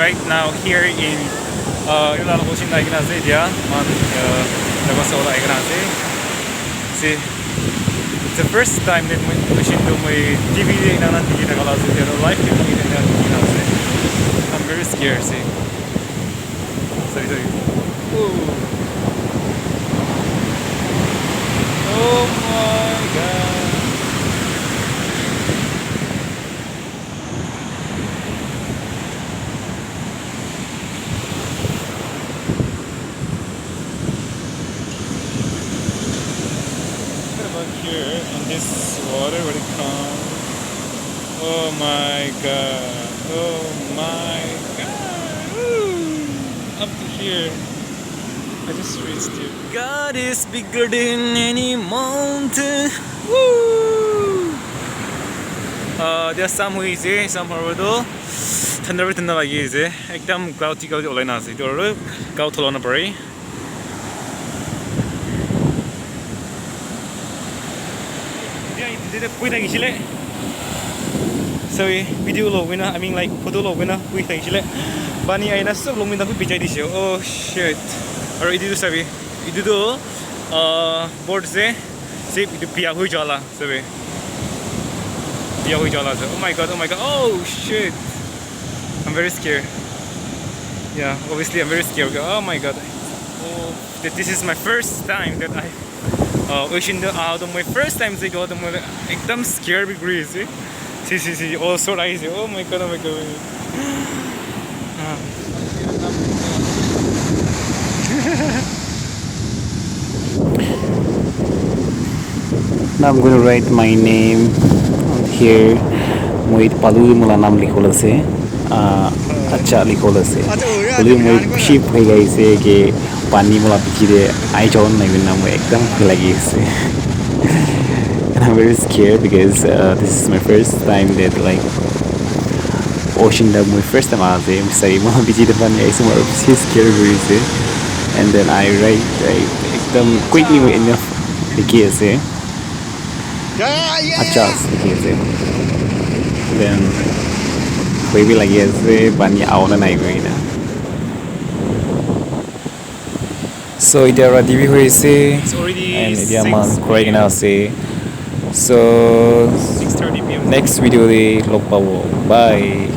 right now here in Ilala Ocean Ignace dia man Nagasola Ignace. See, it's the first time that we should do my DVD na nanti kita kalau dia live DVD na Ignace. I'm very scared. See, sorry. Oh my god. Here in this water when it comes. Oh my god. Oh my god. Ooh. Up to here. I just reached here. God is bigger than any mountain. Woo. There's some way easy, some horrible. Thunder lagi easy. एकदम cloudy oleh nasi. Itu orang kau tolong apa ri? Dia kuih lagi sila. Sorry, video lo wina. I mean like photo lo wina. Kuih lagi sila. Bani ay nasa lo minta kuih pijay di siya. Oh shit. Or itu sabi. Itu do board se itu piya hui jala sabi. Piya hui jala. Oh my god. Oh shit. I'm very scared. Yeah, obviously I'm very scared. Oh my god. Oh, this is my first time that I ocean my first time they go to my एकदम scared भी grey see oh so nice oh my god Now I'm going to write my name here. Moi palu mula naam likhol ase acha likhol ase palu moi ship hoy gai se ke pani mula bichire ai jon nai bin naam ekdam lagi ase and I'm very scared because this is my first time that like ocean da my first time ase sai mula bichire pani ai so scared very ase and then I write ekdam quickly enough likhi ase acha likhi ase then baby lagi ase pani auna nai goina so ita TV hoise and idia man koi na ase so 6:30 p.m. next video de log pabo bye